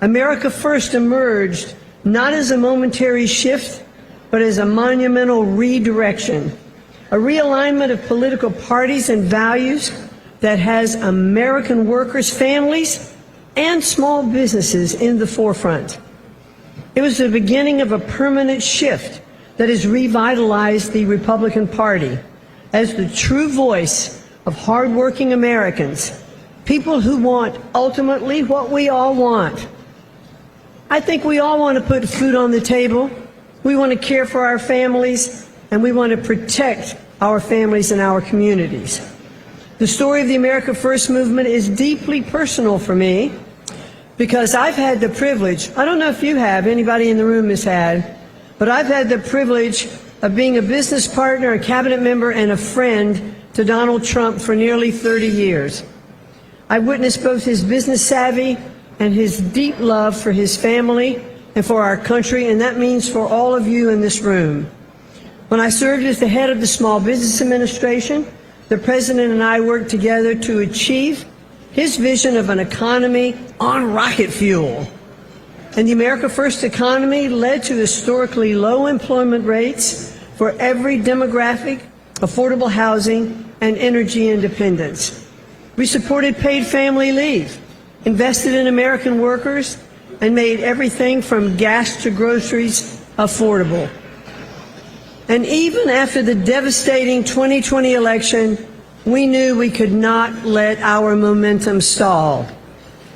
America First emerged not as a momentary shift, but as a monumental redirection, a realignment of political parties and values that has American workers, families, and small businesses in the forefront. It was the beginning of a permanent shift that has revitalized the Republican Party as the true voice of hardworking Americans, people who want ultimately what we all want. I think we all want to put food on the table. We want to care for our families, and we want to protect our families and our communities. The story of the America First movement is deeply personal for me because I've had the privilege, I don't know if you have, anybody in the room has had, but I've had the privilege of being a business partner, a cabinet member, and a friend to Donald Trump for nearly 30 years. I witnessed both his business savvy and his deep love for his family and for our country, and that means for all of you in this room. When I served as the head of the Small Business Administration, the President and I worked together to achieve his vision of an economy on rocket fuel. And the America First economy led to historically low employment rates for every demographic, affordable housing, and energy independence. We supported paid family leave, invested in American workers, and made everything from gas to groceries affordable. And even after the devastating 2020 election, we knew we could not let our momentum stall.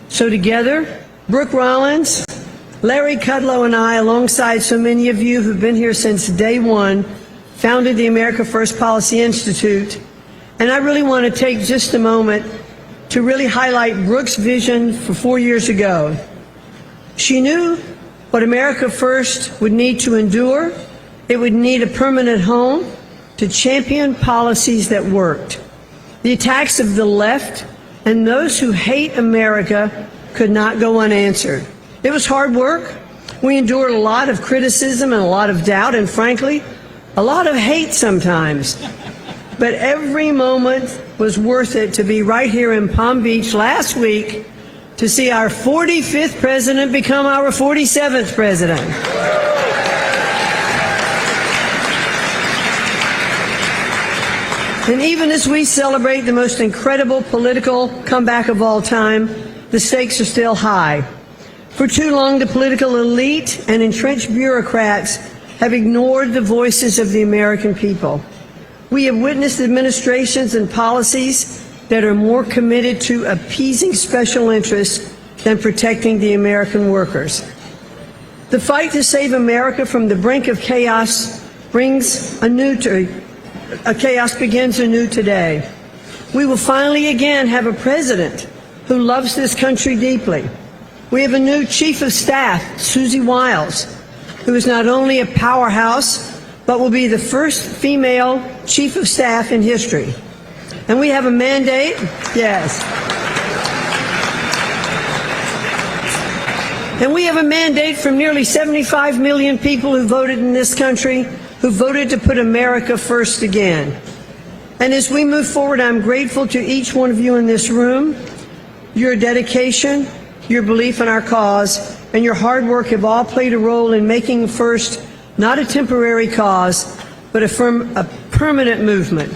So together, Brooke Rollins, Larry Kudlow, and I, alongside so many of you who've been here since day one, founded the America First Policy Institute. And I really want to take just a moment to really highlight Brooke's vision for 4 years ago. She knew what America First would need to endure. It would need a permanent home to champion policies that worked. The attacks of the left and those who hate America could not go unanswered. It was hard work. We endured a lot of criticism and a lot of doubt, and frankly, a lot of hate sometimes. But every moment was worth it to be right here in Palm Beach last week to see our 45th president become our 47th president. And even as we celebrate the most incredible political comeback of all time, the stakes are still high. For too long, the political elite and entrenched bureaucrats have ignored the voices of the American people. We have witnessed administrations and policies that are more committed to appeasing special interests than protecting the American workers. The fight to save America from the brink of chaos begins anew today. We will finally again have a president who loves this country deeply. We have a new chief of staff, Susie Wiles, who is not only a powerhouse, but will be the first female chief of staff in history. And we have a mandate, yes. And we have a mandate from nearly 75 million people who voted in this country, who voted to put America first again. And as we move forward, I'm grateful to each one of you in this room. Your dedication, your belief in our cause, and your hard work have all played a role in making First not a temporary cause, but a permanent movement.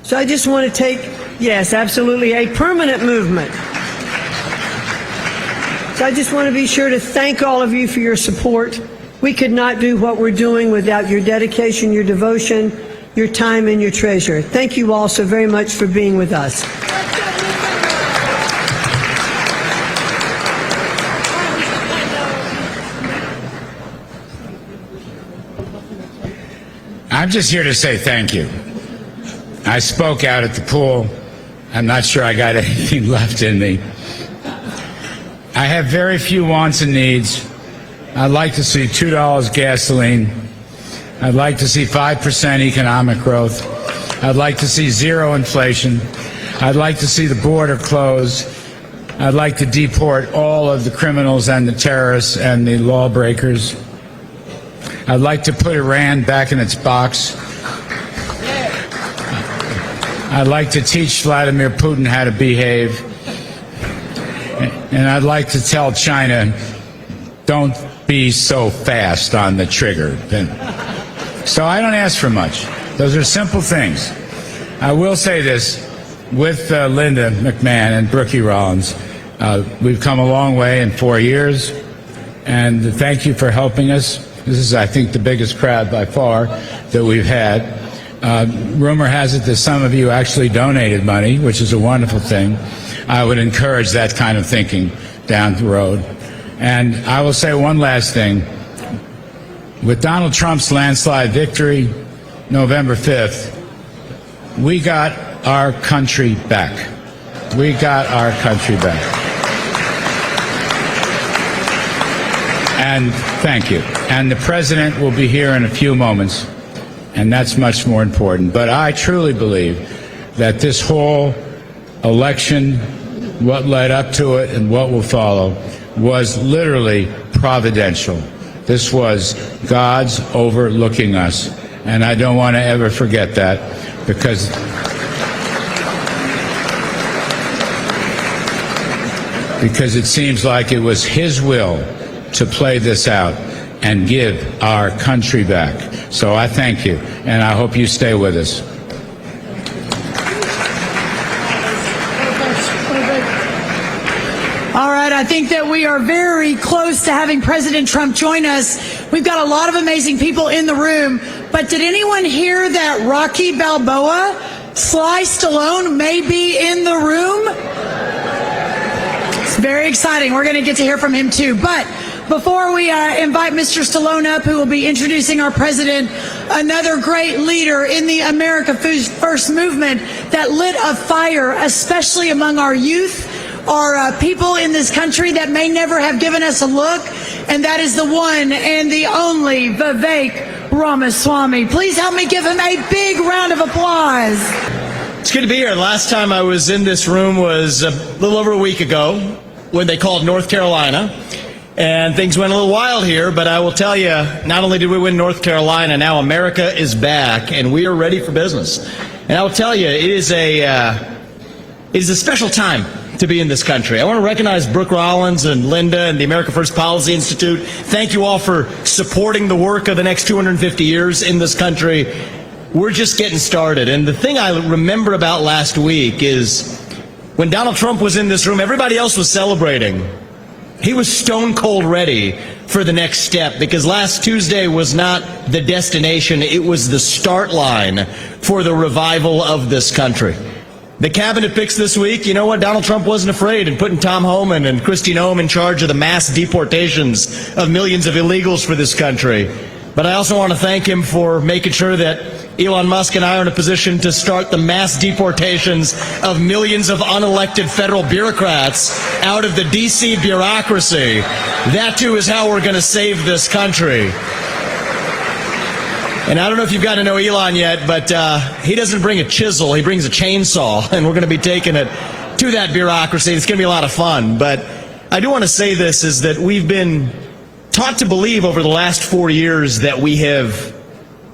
So I just want to take, yes, absolutely, a permanent movement. So I just want to be sure to thank all of you for your support. We could not do what we're doing without your dedication, your devotion, your time, and your treasure. Thank you all so very much for being with us. I'm just here to say thank you. I spoke out at the pool. I'm not sure I got anything left in me. I have very few wants and needs. I'd like to see $2 gasoline. I'd like to see 5% economic growth. I'd like to see zero inflation. I'd like to see the border closed. I'd like to deport all of the criminals and the terrorists and the lawbreakers. I'd like to put Iran back in its box. I'd like to teach Vladimir Putin how to behave. And I'd like to tell China don't be so fast on the trigger. So I don't ask for much. Those are simple things. I will say this, with Linda McMahon and Brookie Rollins, we've come a long way in 4 years, and thank you for helping us. This is, I think, the biggest crowd by far that we've had. Rumor has it that some of you actually donated money, which is a wonderful thing. I would encourage that kind of thinking down the road. And I will say one last thing. With Donald Trump's landslide victory, November 5th, we got our country back. We got our country back. And thank you. And the president will be here in a few moments, and that's much more important. But I truly believe that this whole election, what led up to it and what will follow, was literally providential. This was God's overlooking us, and I don't want to ever forget that, because it seems like it was his will to play this out and give our country back. So I thank you, and I hope you stay with us. All right, I think that we are very close to having President Trump join us. We've got a lot of amazing people in the room, but did anyone hear that Rocky Balboa, Sly Stallone, may be in the room? It's very exciting. We're going to get to hear from him too. But before we invite Mr. Stallone up, who will be introducing our president, another great leader in the America First movement that lit a fire, especially among our youth, our people in this country that may never have given us a look, and that is the one and the only Vivek Ramaswamy. Please help me give him a big round of applause. It's good to be here. Last time I was in this room was a little over a week ago when they called North Carolina, and things went a little wild here, but I will tell you, not only did we win North Carolina, now America is back, and we are ready for business. And I will tell you, it is a special time to be in this country. I want to recognize Brooke Rollins and Linda and the America First Policy Institute. Thank you all for supporting the work of the next 250 years in this country. We're just getting started. And the thing I remember about last week is when Donald Trump was in this room, everybody else was celebrating. He was stone cold ready for the next step, because last Tuesday was not the destination, it was the start line for the revival of this country. The cabinet picks this week, you know what? Donald Trump wasn't afraid in putting Tom Homan and Kristi Noem in charge of the mass deportations of millions of illegals for this country. But I also want to thank him for making sure that Elon Musk and I are in a position to start the mass deportations of millions of unelected federal bureaucrats out of the D.C. bureaucracy. That, too, is how we're going to save this country. And I don't know if you've got to know Elon yet, but he doesn't bring a chisel, he brings a chainsaw, and we're going to be taking it to that bureaucracy. It's going to be a lot of fun. But I do want to say this, is that we've been taught to believe over the last 4 years that we have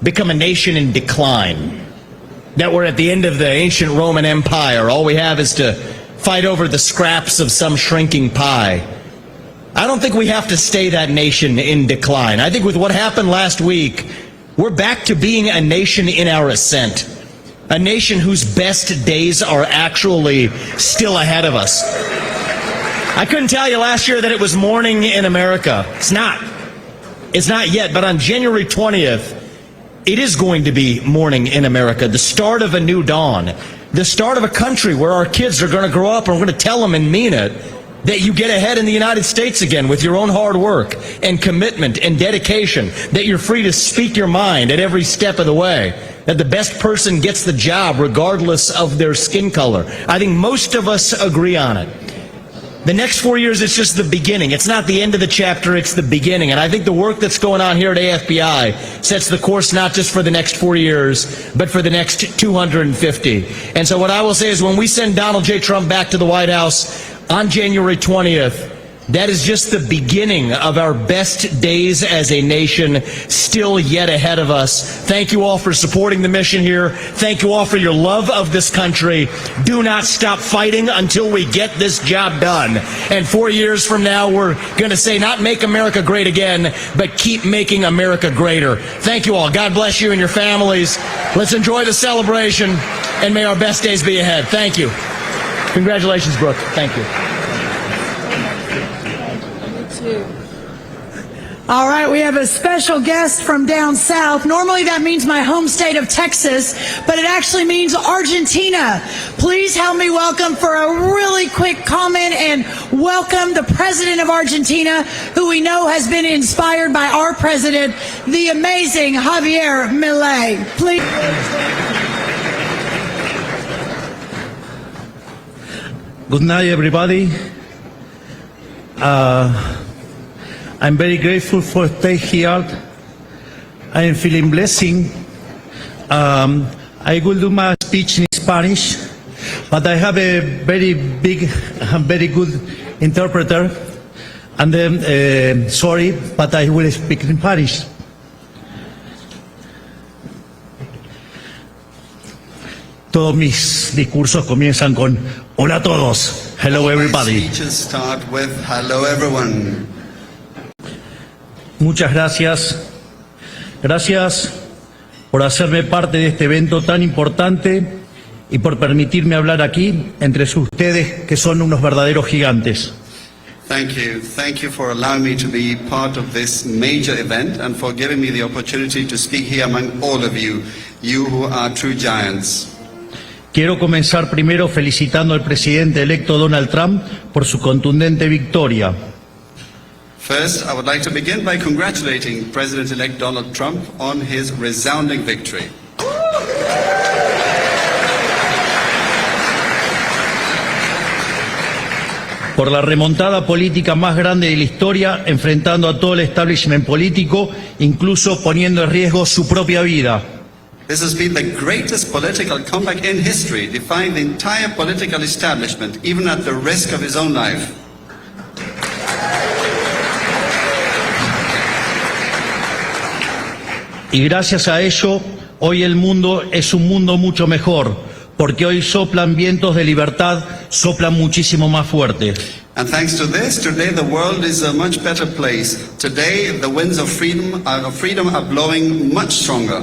become a nation in decline, that we're at the end of the ancient Roman Empire. All we have is to fight over the scraps of some shrinking pie. I don't think we have to stay that nation in decline. I think with what happened last week, we're back to being a nation in our ascent, a nation whose best days are actually still ahead of us. I couldn't tell you last year that it was morning in America. It's not. It's not yet, but on January 20th, it is going to be morning in America, the start of a new dawn, the start of a country where our kids are going to grow up and we're going to tell them and mean it that you get ahead in the United States again with your own hard work and commitment and dedication, that you're free to speak your mind at every step of the way, that the best person gets the job regardless of their skin color. I think most of us agree on it. The next 4 years, it's just the beginning. It's not the end of the chapter, it's the beginning. And I think the work that's going on here at AFBI sets the course not just for the next 4 years, but for the next 250. And so what I will say is when we send Donald J. Trump back to the White House on January 20th, That is just the beginning of our best days as a nation, still yet ahead of us. Thank you all for supporting the mission here. Thank you all for your love of this country. Do not stop fighting until we get this job done. And 4 years from now, we're going to say not make America great again, but keep making America greater. Thank you all. God bless you and your families. Let's enjoy the celebration, and may our best days be ahead. Thank you. Congratulations, Brooke. Thank you. All right, we have a special guest from down south. Normally that means my home state of Texas, but it actually means Argentina. Please help me welcome for a really quick comment and welcome the president of Argentina, who we know has been inspired by our president, the amazing Javier Milei. Please. Good night, everybody. I'm very grateful for staying here. I am feeling blessing. I will do my speech in Spanish, but I have a very big and very good interpreter. And then, sorry, but I will speak in Spanish. Todos mis discursos comienzan con hola a todos. Hello, everybody. My speeches start with hello, everyone. Muchas gracias. Gracias por hacerme parte de este evento tan importante y por permitirme hablar aquí entre ustedes que son unos verdaderos gigantes. Thank you. Thank you for allowing me to be part of this major event and for giving me the opportunity to speak here among all of you, you who are true giants. Quiero comenzar primero felicitando al presidente electo Donald Trump por su contundente victoria. First, I would like to begin by congratulating President-elect Donald Trump on his resounding victory. Por la remontada política más grande de la historia, enfrentando a todo el establishment político, incluso poniendo en riesgo su propia vida. This has been the greatest political comeback in history, defying the entire political establishment, even at the risk of his own life. Y gracias a ello, hoy el mundo es un mundo mucho mejor, porque hoy soplan vientos de libertad, soplan muchísimo más fuerte. And thanks to this, today the world is a much better place. Today the winds of freedom are blowing much stronger.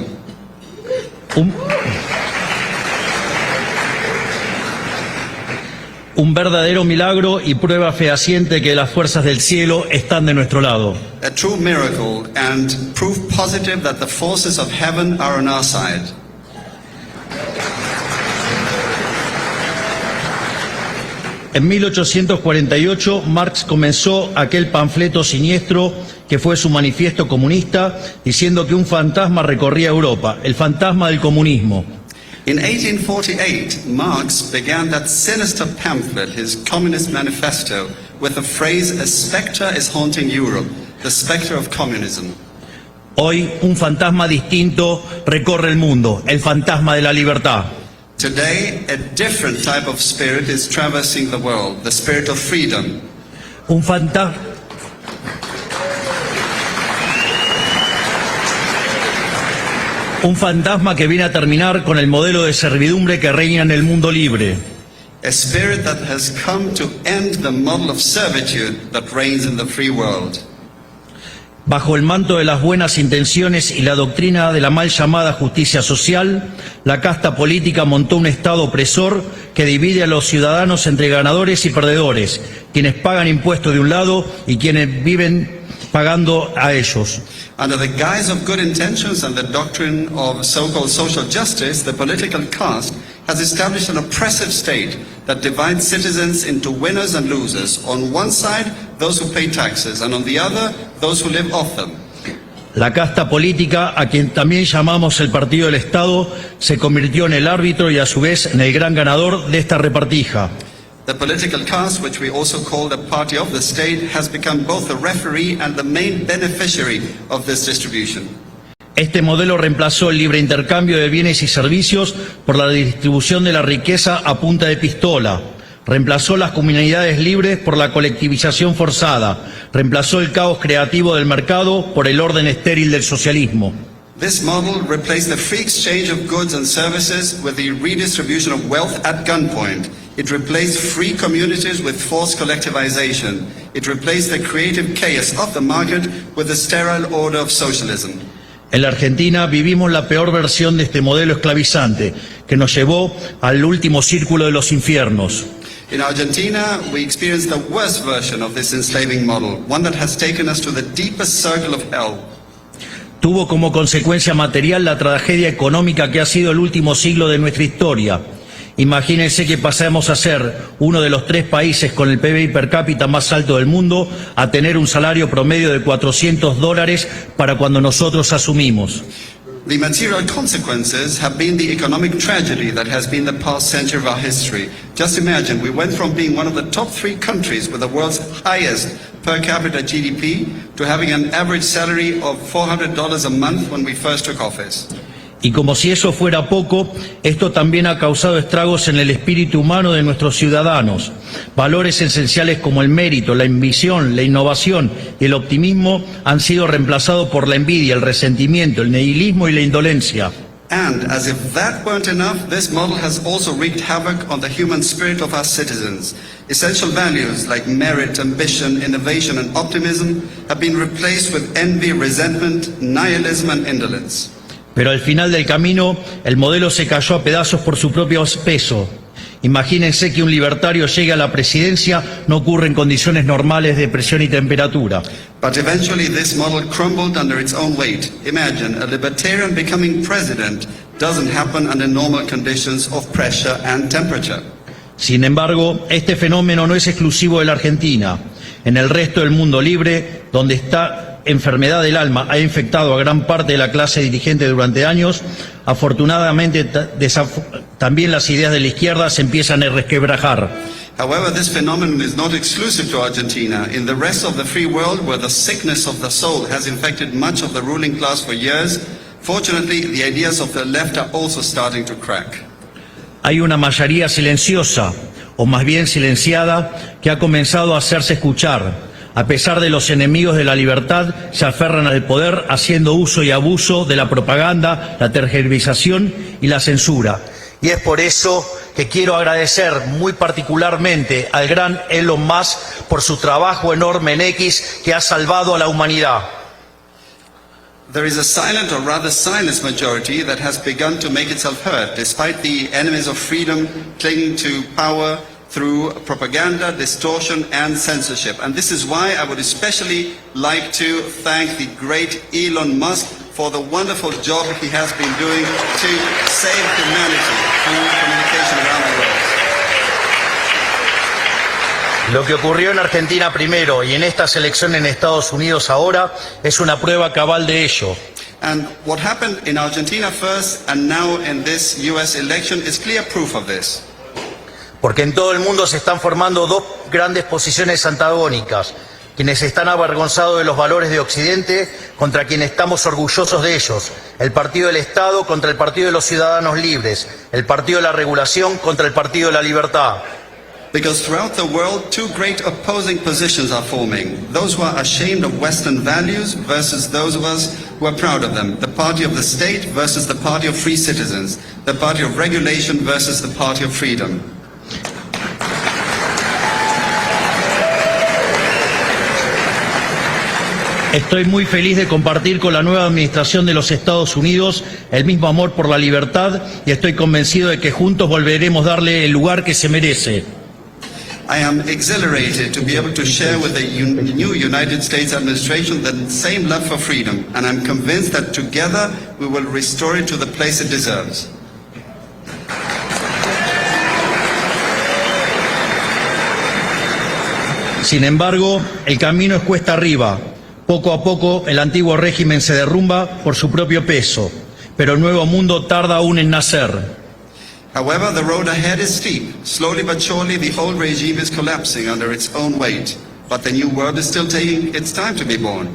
Un verdadero milagro y prueba fehaciente que las fuerzas del cielo están de nuestro lado. A true miracle and proof positive that the forces of heaven are on our side. En 1848, Marx comenzó aquel panfleto siniestro que fue su manifiesto comunista, diciendo que un fantasma recorría Europa, el fantasma del comunismo. In 1848, Marx began that sinister pamphlet, his Communist Manifesto, with the phrase, "A spectre is haunting Europe, the spectre of communism." Hoy, un fantasma distinto recorre el mundo, el fantasma de la libertad. Today, a different type of spirit is traversing the world, the spirit of freedom. Un fantasma que viene a terminar con el modelo de servidumbre que reina en el mundo libre. A spirit that has come to end the model of servitude that reigns in the free world. Bajo el manto de las buenas intenciones y la doctrina de la mal llamada justicia social, la casta política montó un Estado opresor que divide a los ciudadanos entre ganadores y perdedores, quienes pagan impuestos de un lado y quienes viven pagando a ellos. Under the guise of good intentions and the doctrine of so-called social justice, the political caste has established an oppressive state that divides citizens into winners and losers. On one side, those who pay taxes, and on the other, those who live off them. La casta política, a quien también llamamos el partido del Estado, se convirtió en el árbitro y a su vez en el gran ganador de esta repartija. The political caste, which we also call the party of the state, has become both the referee and the main beneficiary of this distribution. Este modelo reemplazó el libre intercambio de bienes y servicios por la distribución de la riqueza a punta de pistola. Reemplazó las comunidades libres por la colectivización forzada. Reemplazó el caos creativo del mercado por el orden estéril del socialismo. This model replaced the free exchange of goods and services with the redistribution of wealth at gunpoint. It replaced free communities with forced collectivization. It replaced the creative chaos of the market with the sterile order of socialism. En la Argentina vivimos la peor versión de este modelo esclavizante que nos llevó al último círculo de los infiernos. In Argentina, we experienced the worst version of this enslaving model, one that has taken us to the deepest circle of hell. Tuvo como consecuencia material la tragedia económica que ha sido el último siglo de nuestra historia. Imagínense que pasamos a ser uno de los 3 países con el PBI per cápita más alto del mundo a tener un salario promedio de $400 para cuando nosotros asumimos. The material consequences have been the economic tragedy that has been the past century of our history. Just imagine, we went from being one of the top 3 countries with the world's highest per capita GDP to having an average salary of $400 a month when we first took office. Y como si eso fuera poco, esto también ha causado estragos en el espíritu humano de nuestros ciudadanos. Valores esenciales como el mérito, la ambición, la innovación y el optimismo han sido reemplazados por la envidia, el resentimiento, el nihilismo y la indolencia. And as if that weren't enough, this model has also wreaked havoc on the human spirit of our citizens. Essential values like merit, ambition, innovation and optimism have been replaced with envy, resentment, nihilism and indolence. Pero al final del camino, el modelo se cayó a pedazos por su propio peso. Imagínense que un libertario llegue a la presidencia, no ocurre en condiciones normales de presión y temperatura. But eventually this model crumbled under its own weight. Imagine, a libertarian becoming president doesn't happen under normal conditions of pressure and temperature. Sin embargo, este fenómeno no es exclusivo de la Argentina. En el resto del mundo libre, donde esta enfermedad del alma ha infectado a gran parte de la clase dirigente durante años, afortunadamente también las ideas de la izquierda se empiezan a resquebrajar. However, this phenomenon is not exclusive to Argentina. In the rest of the free world, where the sickness of the soul has infected much of the ruling class for years, fortunately, the ideas of the left are also starting to crack. Hay una mayoría silenciosa, o más bien silenciada, que ha comenzado a hacerse escuchar. A pesar de los enemigos de la libertad, se aferran al poder haciendo uso y abuso de la propaganda, la tergiversación y la censura. Y es por eso que quiero agradecer muy particularmente al gran Elon Musk por su trabajo enorme en X que ha salvado a la humanidad. There is a silent or rather silent majority that has begun to make itself heard, despite the enemies of freedom clinging to power through propaganda, distortion and censorship. And this is why I would especially like to thank the great Elon Musk for the wonderful job he has been doing to save humanity through communication around the world. Lo que ocurrió en Argentina primero y en estas elecciones en Estados Unidos ahora es una prueba cabal de ello. And what happened in Argentina first and now in this US election is clear proof of this. Porque en todo el mundo se están formando 2 grandes posiciones antagónicas, quienes están avergonzados de los valores de Occidente contra quienes estamos orgullosos de ellos, el partido del Estado contra el partido de los ciudadanos libres, el partido de la regulación contra el partido de la libertad. Because throughout the world, 2 great opposing positions are forming. Those who are ashamed of Western values versus those of us who are proud of them. The party of the state versus the party of free citizens. The party of regulation versus the party of freedom. Estoy muy feliz de compartir con la nueva administración de los Estados Unidos el mismo amor por la libertad y estoy convencido de que juntos volveremos a darle el lugar que se merece. I am exhilarated to be able to share with the new United States administration the same love for freedom, and I'm convinced that together we will restore it to the place it deserves. Sin embargo, el camino es cuesta arriba. Poco a poco el antiguo régimen se derrumba por su propio peso, pero el nuevo mundo tarda aún en nacer. However, the road ahead is steep. Slowly but surely the old regime is collapsing under its own weight, but the new world is still taking its time to be born.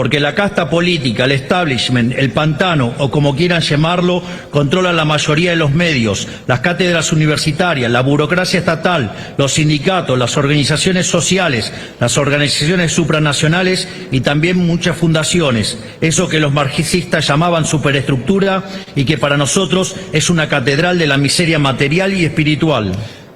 porque la casta política, el establishment, el pantano o como quieran llamarlo, controlan la mayoría de los medios, las cátedras universitarias, la burocracia estatal, los sindicatos, las organizaciones sociales, las organizaciones supranacionales y también muchas fundaciones, eso que los marxistas llamaban superestructura y que para nosotros es una catedral de la miseria material y espiritual.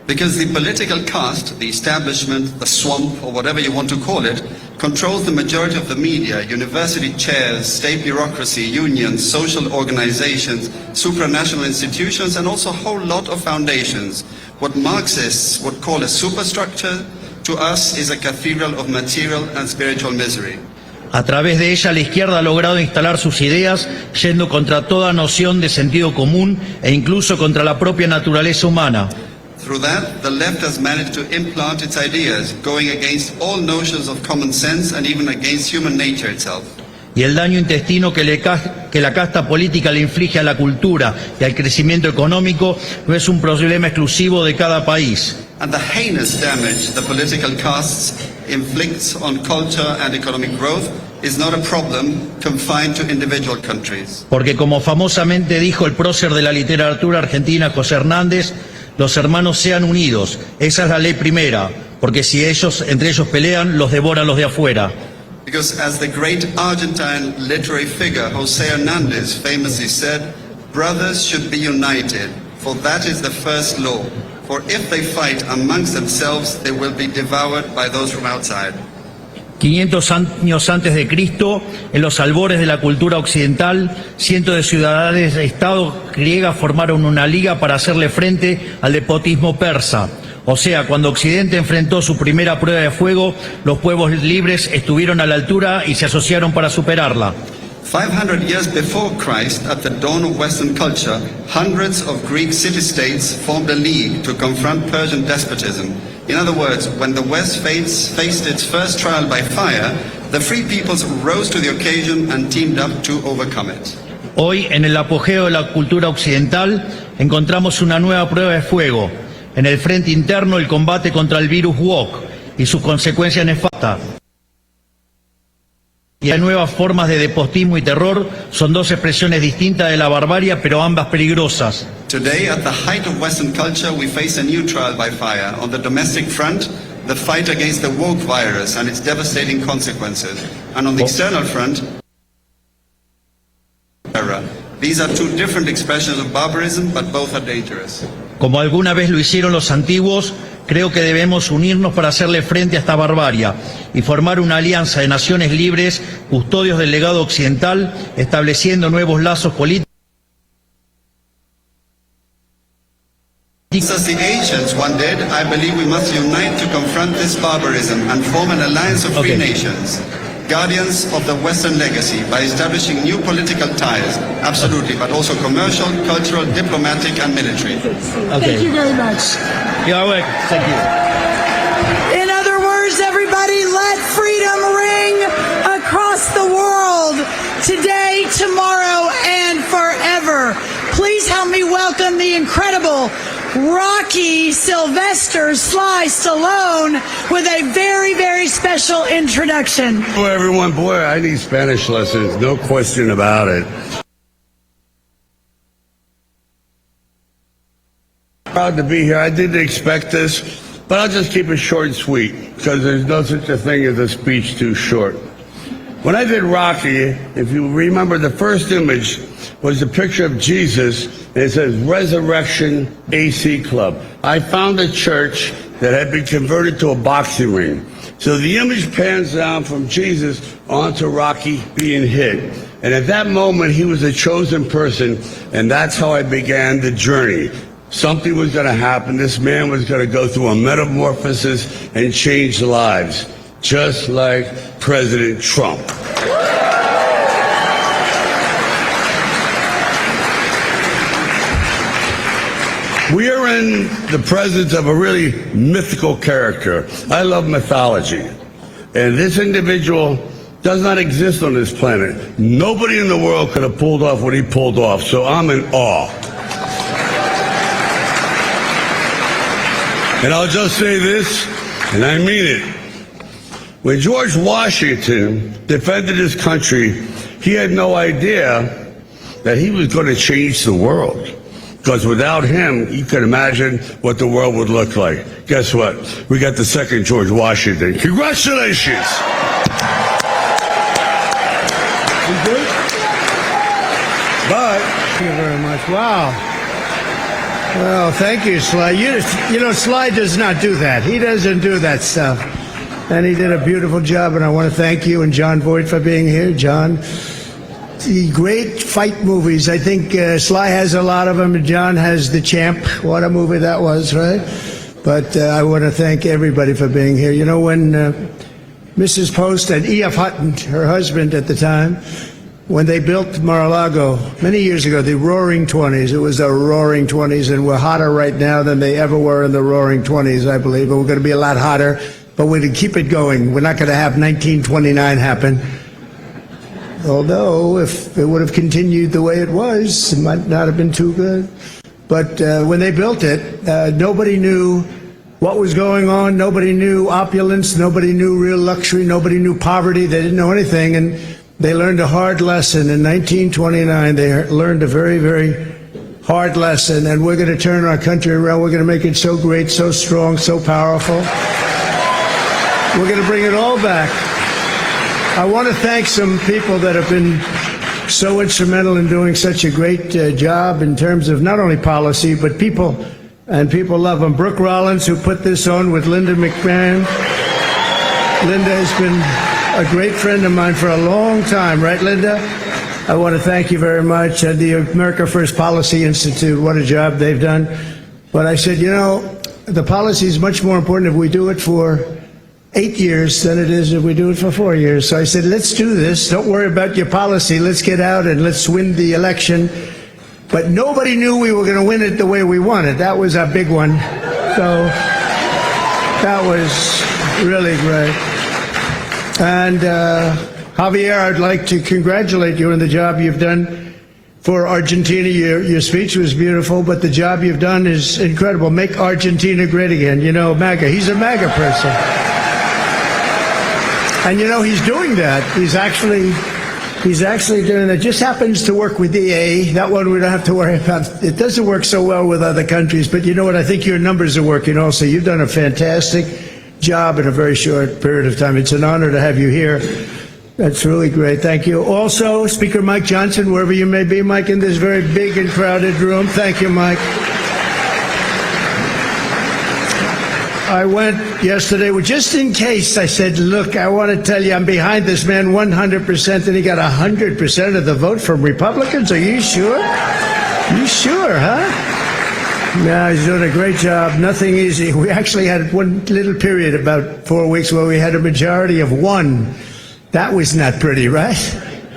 Because the political caste, the establishment, the swamp, or whatever you want to call it, controls the majority of the media, university chairs, state bureaucracy, unions, social organizations, supranational institutions, and also a whole lot of foundations. What Marxists would call a superstructure, to us is a cathedral of material and spiritual misery. A través de ella la izquierda ha logrado instalar sus ideas yendo contra toda noción de sentido común e incluso contra la propia naturaleza humana. Through that, the left has managed to implant its ideas, going against all notions of common sense and even against human nature itself. Y el daño intestino que la casta política le inflige a la cultura y al crecimiento económico no es un problema exclusivo de cada país. And the heinous damage the political castes inflicts on culture and economic growth is not a problem confined to individual countries. Porque como famosamente dijo el prócer de la literatura argentina José Hernández, los hermanos sean unidos, esa es la ley primera, porque si entre ellos pelean, los devoran los de afuera. Because as the great Argentine literary figure José Hernández famously said, brothers should be united, for that is the first law. For if they fight amongst themselves, they will be devoured by those from outside. 500 años antes de Cristo, en los albores de la cultura occidental, cientos de ciudadanos de Estado griegas formaron una liga para hacerle frente al despotismo persa. O sea, cuando Occidente enfrentó su primera prueba de fuego, los pueblos libres estuvieron a la altura y se asociaron para superarla. 500 years before Christ, at the dawn of Western culture, hundreds of Greek city-states formed a league to confront Persian despotism. In other words, when the West faced its first trial by fire, the free peoples rose to the occasion and teamed up to overcome it. Hoy, en el apogeo de la cultura occidental, encontramos una nueva prueba de fuego. En el frente interno, el combate contra el virus woke y sus consecuencias nefastas. Y hay nuevas formas de despotismo y terror, son dos expresiones distintas de la barbarie, pero ambas peligrosas. Today, at the height of Western culture, we face a new trial by fire. On the domestic front, the fight against the woke virus and its devastating consequences. And on the external front, terror. These are two different expressions of barbarism, but both are dangerous. Como alguna vez lo hicieron los antiguos, creo que debemos unirnos para hacerle frente a esta barbarie y formar una alianza de naciones libres, custodios del legado occidental, estableciendo nuevos lazos políticos. As the ancients one did, I believe we must unite to confront this barbarism and form an alliance of free nations, guardians of the Western legacy, by establishing new political ties, absolutely, but also commercial, cultural, diplomatic, and military. Thank you very much. Yeah, well, thank you. In other words, everybody, let freedom ring across the world today, tomorrow, and forever. Please help me welcome the incredible Rocky Sylvester Sly Stallone with a very, very special introduction. Hello, everyone. Boy, I need Spanish lessons, no question about it. Proud to be here. I didn't expect this, but I'll just keep it short and sweet because there's no such a thing as a speech too short. When I did Rocky, if you remember, the first image was a picture of Jesus, and it says Resurrection AC Club. I found a church that had been converted to a boxing ring. So the image pans down from Jesus onto Rocky being hit. And at that moment, he was a chosen person, and that's how I began the journey. Something was going to happen. This man was going to go through a metamorphosis and change lives, just like President Trump. We are in the presence of a really mythical character. I love mythology. And this individual does not exist on this planet. Nobody in the world could have pulled off what he pulled off, so I'm in awe. And I'll just say this, and I mean it. When George Washington defended his country, he had no idea that he was going to change the world. Because without him, you can imagine what the world would look like. Guess what? We got the second George Washington. Congratulations! But Thank you very much. Wow. Well, thank you, Sly. You know, Sly does not do that. He doesn't do that stuff. And he did a beautiful job, and I want to thank you and John Voight for being here. John, the great fight movies, I think Sly has a lot of them, and John has The Champ. What a movie that was, right? But I want to thank everybody for being here. You know, when Mrs. Post and E.F. Hutton, her husband at the time, when they built Mar-A-Lago many years ago, the Roaring 20s, it was the Roaring 20s, and we're hotter right now than they ever were in the Roaring 20s, I believe, and we're going to be a lot hotter, but we're going to keep it going. We're not going to have 1929 happen. Although, if it would have continued the way it was, it might not have been too good. But when they built it, nobody knew what was going on. Nobody knew opulence. Nobody knew real luxury. Nobody knew poverty. They didn't know anything, and they learned a hard lesson. In 1929, they learned a very, very hard lesson, and we're going to turn our country around. We're going to make it so great, so strong, so powerful. We're going to bring it all back. I want to thank some people that have been so instrumental in doing such a great job in terms of not only policy, but people, and people love them. Brooke Rollins, who put this on with Linda McMahon. Linda has been a great friend of mine for a long time, right, Linda? I want to thank you very much. And the America First Policy Institute, what a job they've done. But I said, you know, the policy is much more important if we do it for 8 years than it is if we do it for 4 years. So I said, let's do this. Don't worry about your policy. Let's get out and let's win the election. But nobody knew we were going to win it the way we wanted. That was our big one. So that was really great. And Javier, I'd like to congratulate you on the job you've done for Argentina. Your speech was beautiful, but the job you've done is incredible. Make Argentina great again. You know, MAGA. He's a MAGA person. And you know, he's doing that. He's actually doing that. Just happens to work with EA. That one we don't have to worry about. It doesn't work so well with other countries, but you know what? I think your numbers are working also. You've done a fantastic job in a very short period of time. It's an honor to have you here. That's really great. Thank you. Also, Speaker Mike Johnson, wherever you may be, Mike, in this very big and crowded room. Thank you, Mike. I went yesterday, just in case, I said, look, I want to tell you I'm behind this man 100%, and he got 100% of the vote from Republicans. Are you sure? You sure, huh? Yeah, he's doing a great job. Nothing easy. We actually had one little period, about 4 weeks, where we had a majority of 1. That was not pretty, right?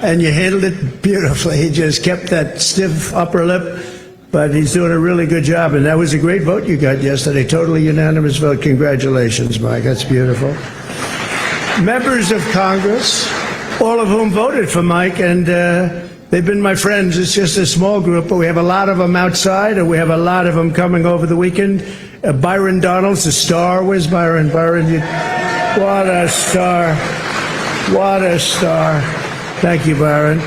And you handled it beautifully. He just kept that stiff upper lip. But he's doing a really good job, and that was a great vote you got yesterday. Totally unanimous vote. Congratulations, Mike. That's beautiful. Members of Congress, all of whom voted for Mike, and they've been my friends. It's just a small group, but we have a lot of them outside, and we have a lot of them coming over the weekend. Byron Donalds, the star. Where's Byron? Byron, what a star. What a star. Thank you, Byron.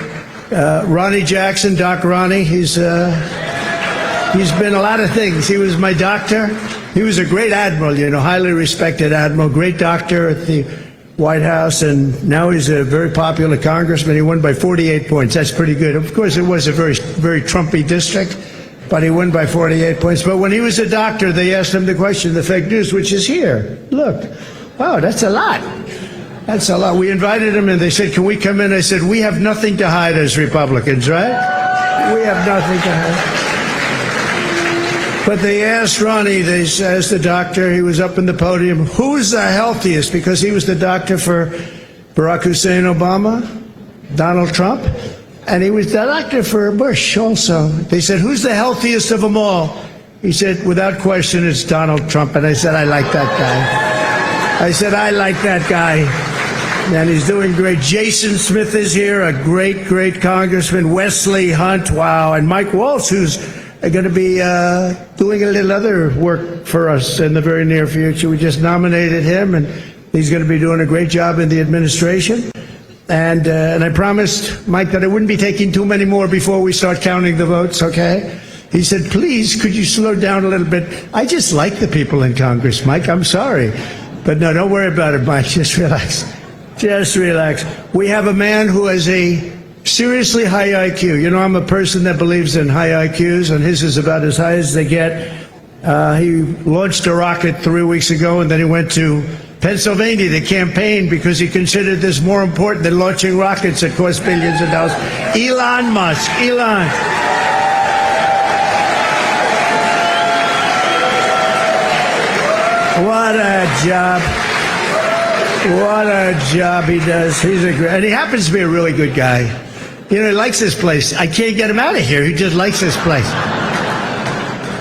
Ronnie Jackson, Doc Ronnie, he's been a lot of things. He was my doctor. He was a great admiral, you know, highly respected admiral, great doctor at the White House, and now he's a very popular congressman. He won by 48 points. That's pretty good. Of course, it was a very, very Trumpy district, but he won by 48 points. But when he was a doctor, they asked him the question, the fake news, which is here. Look, wow, that's a lot. That's a lot. We invited him, and they said, can we come in? I said, we have nothing to hide as Republicans, right? We have nothing to hide. But they asked Ronnie, they asked the doctor, he was up in the podium, who's the healthiest? Because he was the doctor for Barack Hussein Obama, Donald Trump, and he was the doctor for Bush also. They said, who's the healthiest of them all? He said, without question, it's Donald Trump. And I said, I like that guy. I said, I like that guy. And he's doing great. Jason Smith is here, a great, great congressman. Wesley Hunt, wow. And Mike Waltz, who's going to be doing a little other work for us in the very near future. We just nominated him, and He's going to be doing a great job in the administration. And I promised Mike that I wouldn't be taking too many more before we start counting the votes, okay? He said, please, could you slow down a little bit? I just like the people in Congress, Mike. I'm sorry. But no, don't worry about it, Mike. Just relax. Just relax. We have a man who has a seriously high IQ. You know, I'm a person that believes in high IQs, and his is about as high as they get. He launched a rocket 3 weeks ago, and then he went to Pennsylvania to campaign because he considered this more important than launching rockets that cost billions of dollars. Elon Musk. Elon. What a job. What a job he does. He's a great, and he happens to be a really good guy. You know, he likes this place. I can't get him out of here. He just likes this place.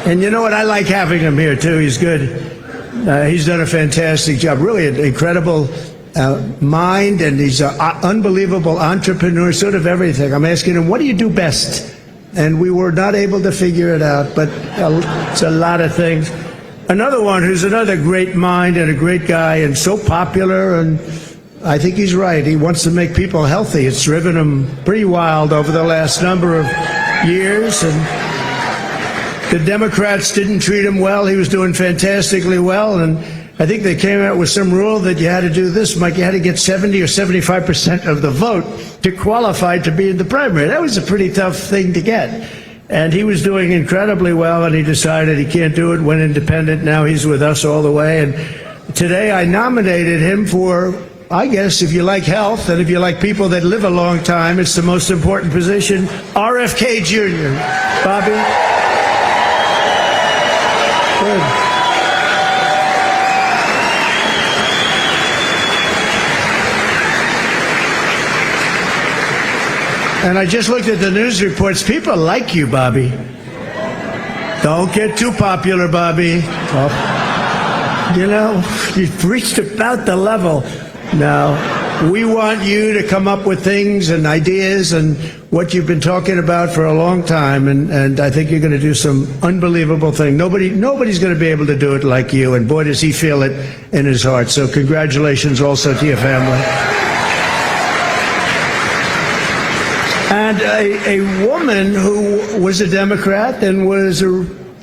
And you know what? I like having him here, too. He's good. He's done a fantastic job. Really an incredible mind, and he's an unbelievable entrepreneur, sort of everything. I'm asking him, what do you do best? And we were not able to figure it out, but it's a lot of things. Another one who's another great mind and a great guy and so popular, and I think he's right. He wants to make people healthy. It's driven him pretty wild over the last number of years, and the Democrats didn't treat him well. He was doing fantastically well, and I think they came out with some rule that you had to do this, Mike. You had to get 70 or 75% of the vote to qualify to be in the primary. That was a pretty tough thing to get. And he was doing incredibly well, and he decided he can't do it, went independent. Now he's with us all the way. And today I nominated him for, I guess, if you like health and if you like people that live a long time, it's the most important position, RFK Jr. Bobby? Good. And I just looked at the news reports. People like you, Bobby. Don't get too popular, Bobby. Oh, you know, you've reached about the level. Now, we want you to come up with things and ideas and what you've been talking about for a long time. And I think you're going to do some unbelievable thing. Nobody's going to be able to do it like you. And boy, does he feel it in his heart. So congratulations also to your family. And a woman who was a Democrat and was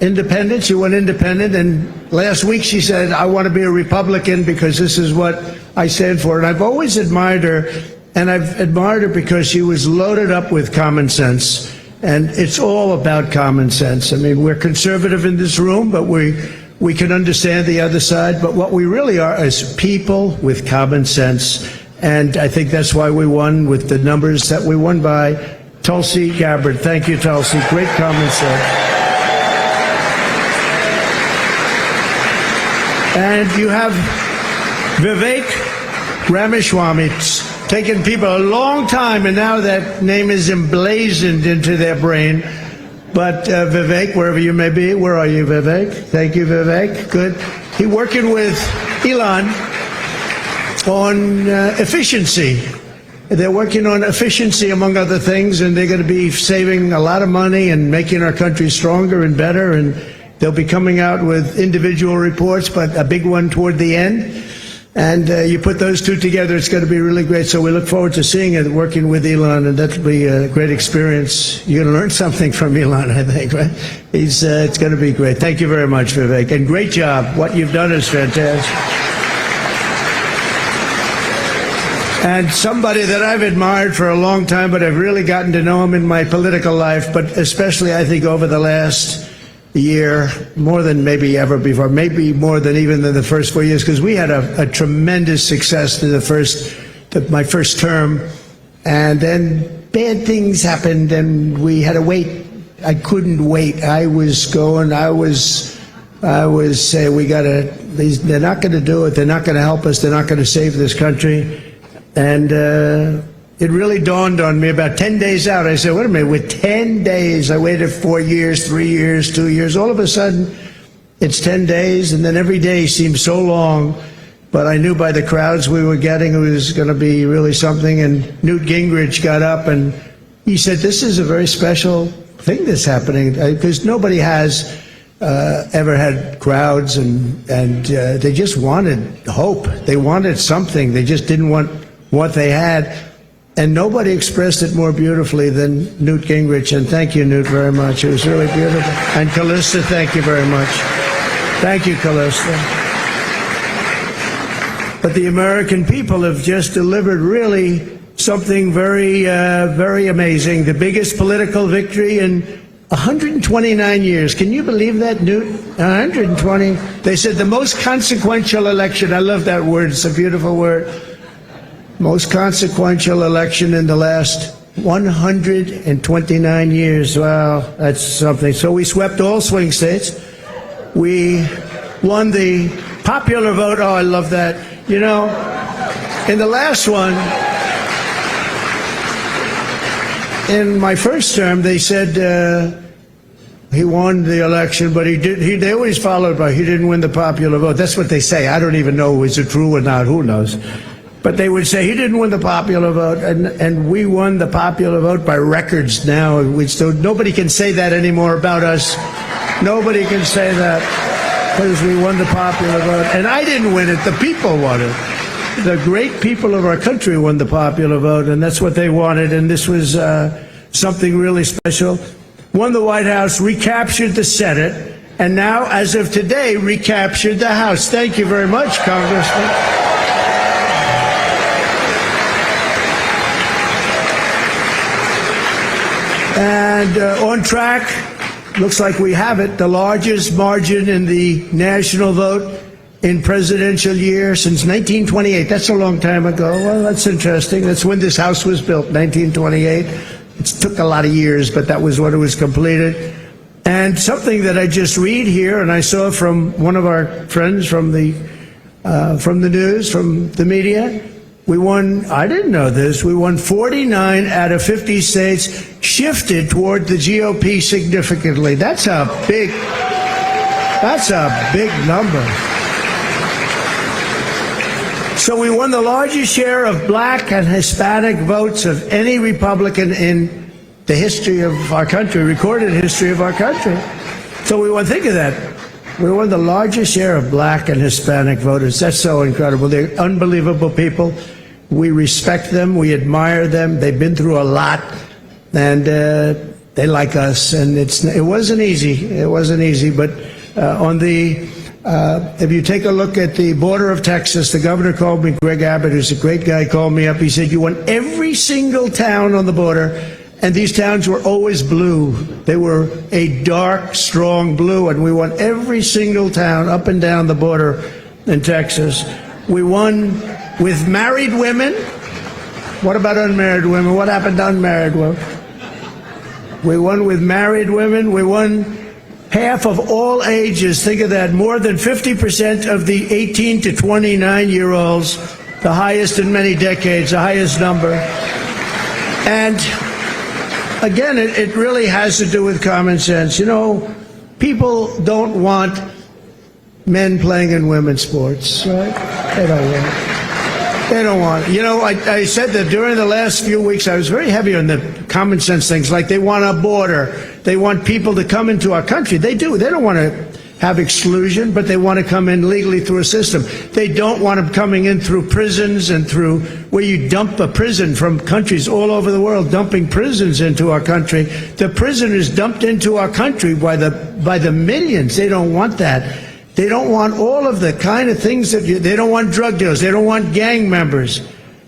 independent, she went independent, and last week she said, I want to be a Republican because this is what I stand for. And I've always admired her, and I've admired her because she was loaded up with common sense. And it's all about common sense. I mean, we're conservative in this room, but we can understand the other side. But what we really are is people with common sense. And I think that's why we won with the numbers that we won by. Tulsi Gabbard. Thank you, Tulsi. Great common sense. And you have Vivek Ramaswamy. It's taken people a long time, and now that name is emblazoned into their brain. But Vivek, wherever you may be, where are you, Vivek? Thank you, Vivek. Good. He's working with Elon on efficiency. They're working on efficiency, among other things, and they're going to be saving a lot of money and making our country stronger and better. And they'll be coming out with individual reports, but a big one toward the end. And you put those two together, it's going to be really great. So we look forward to seeing it, working with Elon, and that'll be a great experience. You're going to learn something from Elon, I think, right? It's going to be great. Thank you very much, Vivek. And great job. What you've done is fantastic. And somebody that I've admired for a long time, but I've really gotten to know him in my political life, but especially I think over the last year, more than maybe ever before, maybe more than even than the first 4 years, because we had a tremendous success to my first term, and then bad things happened, and we had to wait. I couldn't wait. I was saying, they're not going to do it. They're not going to help us. They're not going to save this country. And it really dawned on me about 10 days out. I said, wait a minute, with 10 days, I waited 4 years, 3 years, 2 years. All of a sudden, it's 10 days, and then every day seems so long. But I knew by the crowds we were getting it was going to be really something. And Newt Gingrich got up, and he said, this is a very special thing that's happening, because nobody has ever had crowds, and they just wanted hope. They wanted something. They just didn't want what they had. And nobody expressed it more beautifully than Newt Gingrich. And thank you, Newt, very much. It was really beautiful. And Callista, thank you very much. Thank you, Callista. But the American people have just delivered really something very, very amazing. The biggest political victory in 129 years. Can you believe that, Newt? 120. They said the most consequential election. I love that word. It's a beautiful word. Most consequential election in the last 129 years. Wow, that's something. So we swept all swing states. We won the popular vote. Oh, I love that. You know, in the last one, in my first term, they said he won the election, but they always followed by he didn't win the popular vote. That's what they say. I don't even know is it true or not. Who knows? But they would say he didn't win the popular vote, and we won the popular vote by records now. Nobody can say that anymore about us. Nobody can say that because we won the popular vote. And I didn't win it. The people won it. The great people of our country won the popular vote, and that's what they wanted. And this was something really special. Won the White House, recaptured the Senate, and now, as of today, recaptured the House. Thank you very much, Congressman. And on track, looks like we have it, the largest margin in the national vote in presidential year since 1928. That's a long time ago. Well, that's interesting. That's when this house was built, 1928. It took a lot of years, but that was when it was completed. And something that I just read here, and I saw from one of our friends from the news, from the media, we won, I didn't know this, we won 49 out of 50 states, shifted toward the GOP significantly. That's a big number. So we won the largest share of black and Hispanic votes of any Republican in the history of our country, recorded history of our country. So we won, think of that. We won the largest share of black and Hispanic voters. That's so incredible. They're unbelievable people. We respect them. We admire them. They've been through a lot, and they like us. And it wasn't easy. It wasn't easy. But if you take a look at the border of Texas, the governor called me, Greg Abbott, who's a great guy, called me up. He said, you won every single town on the border, and these towns were always blue. They were a dark, strong blue, and we won every single town up and down the border in Texas. We won with married women. What about unmarried women? What happened to unmarried women? We won with married women. We won half of all ages. Think of that. More than 50% of the 18 to 29-year-olds, the highest in many decades, the highest number. And again, it really has to do with common sense. You know, people don't want men playing in women's sports, right? They don't want it. They don't want it. You know, I said that during the last few weeks, I was very heavy on the common sense things, like they want a border. They want people to come into our country. They do. They don't want to have exclusion, but they want to come in legally through a system. They don't want them coming in through prisons and through where you dump a prison from countries all over the world, dumping prisons into our country. The prisoners dumped into our country by the millions. They don't want that. They don't want all of the kind of things they don't want drug dealers. They don't want gang members.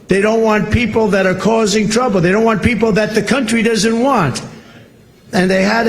They don't want people that are causing trouble. They don't want people that the country doesn't want. And they had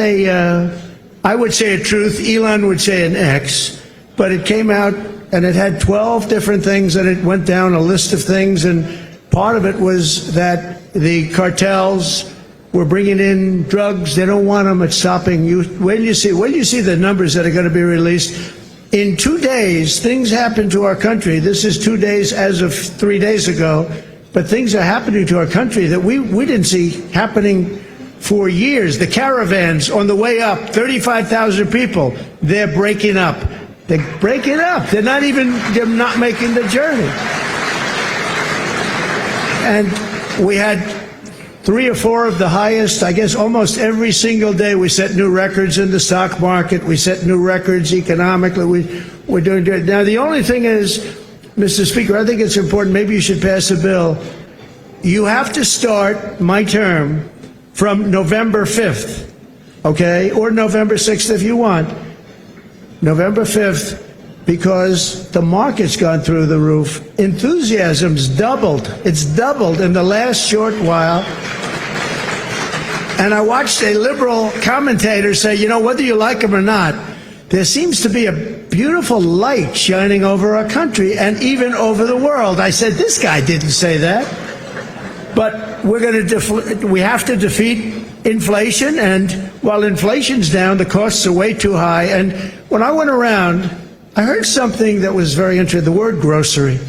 I would say a truth, Elon would say an X, but it came out and it had 12 different things, and it went down a list of things, and part of it was that the cartels were bringing in drugs. They don't want them at stopping you. When you see the numbers that are going to be released, in 2 days, things happened to our country. This is 2 days as of 3 days ago, but things are happening to our country that we didn't see happening for years. The caravans on the way up, 35,000 people, they're breaking up. They're breaking up. They're not making the journey. And we had 3 or 4 of the highest. I guess almost every single day we set new records in the stock market. We set new records economically. We're doing good. Now, the only thing is, Mr. Speaker, I think it's important. Maybe you should pass a bill. You have to start my term from November 5th, okay? Or November 6th if you want. November 5th, because the market's gone through the roof. Enthusiasm's doubled. It's doubled in the last short while. And I watched a liberal commentator say, you know, whether you like him or not, there seems to be a beautiful light shining over our country and even over the world. I said, this guy didn't say that. But we have to defeat inflation, and while inflation's down, the costs are way too high. And when I went around, I heard something that was very interesting, the word grocery.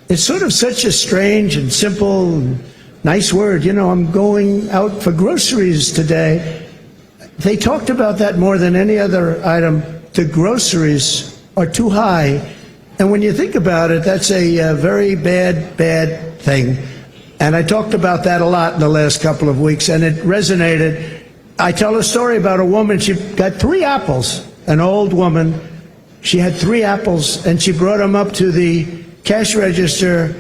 It's sort of such a strange and simple and nice word. You know, I'm going out for groceries today. They talked about that more than any other item. The groceries are too high. And when you think about it, that's a very bad thing. And I talked about that a lot in the last couple of weeks, and it resonated. I tell a story about a woman. She got 3 apples, an old woman. She had 3 apples, and she brought them up to the cash register,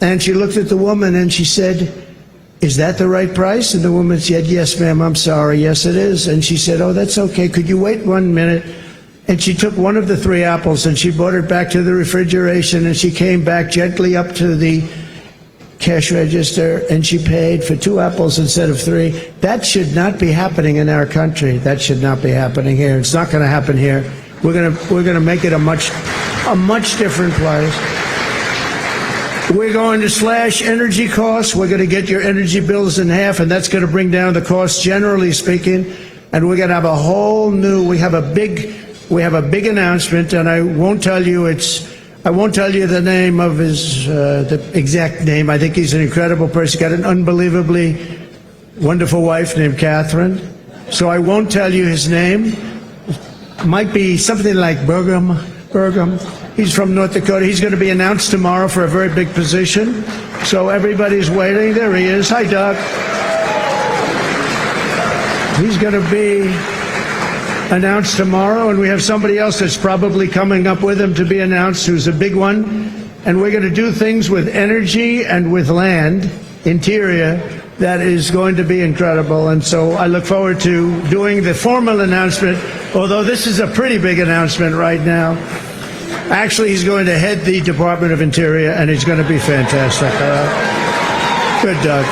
and she looked at the woman, and she said, is that the right price? And the woman said, yes, ma'am, I'm sorry. Yes, it is. And she said, oh, that's okay. Could you wait 1 minute? And she took one of the 3 apples, and she brought it back to the refrigeration, and she came back gently up to the cash register, and she paid for 2 apples instead of 3. That should not be happening in our country. That should not be happening here. It's not going to happen here. We're going to make it a much different place. We're going to slash energy costs. We're going to get your energy bills in half, and that's going to bring down the costs, generally speaking. And we're going to have a whole new. We have a big announcement, and I won't tell you the name of his, the exact name. I think he's an incredible person. He's got an unbelievably wonderful wife named Catherine. So I won't tell you his name. Might be something like Burgum. He's from North Dakota. He's going to be announced tomorrow for a very big position. So everybody's waiting. There he is. Hi, Doug. He's going to be announced tomorrow, and we have somebody else that's probably coming up with him to be announced, who's a big one. And we're going to do things with energy and with land, interior, that is going to be incredible. And so I look forward to doing the formal announcement, although this is a pretty big announcement right now. Actually, he's going to head the Department of Interior, and he's going to be fantastic. Good, Doug.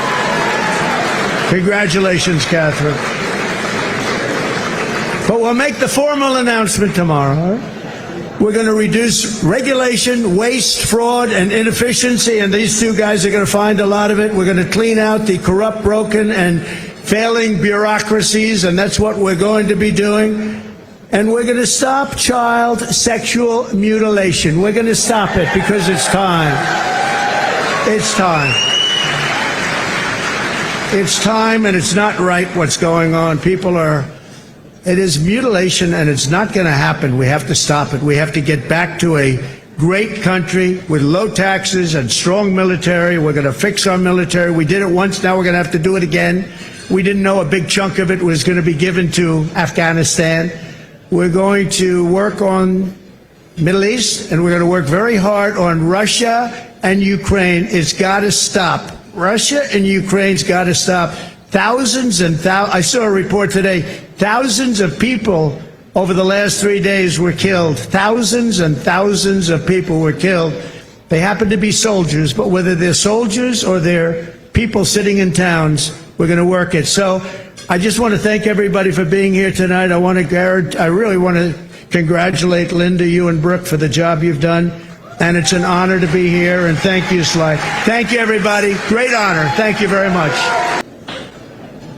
Congratulations, Catherine. But we'll make the formal announcement tomorrow. We're going to reduce regulation, waste, fraud, and inefficiency, and these 2 guys are going to find a lot of it. We're going to clean out the corrupt, broken, and failing bureaucracies, and that's what we're going to be doing. And we're going to stop child sexual mutilation. We're going to stop it because it's time. It's time. It's time, and it's not right what's going on. It is mutilation, and it's not going to happen. We have to stop it. We have to get back to a great country with low taxes and strong military. We're going to fix our military. We did it once. Now we're going to have to do it again. We didn't know a big chunk of it was going to be given to Afghanistan. We're going to work on Middle East, and we're going to work very hard on Russia and Ukraine. It's got to stop. Russia and Ukraine's got to stop. Thousands and thousands. I saw a report today. Thousands of people over the last 3 days were killed. Thousands and thousands of people were killed. They happen to be soldiers, but whether they're soldiers or they're people sitting in towns, we're going to work it. So I just want to thank everybody for being here tonight. I really want to congratulate Linda, you and Brooke for the job you've done. And it's an honor to be here. And thank you, Sly. Thank you, everybody. Great honor. Thank you very much.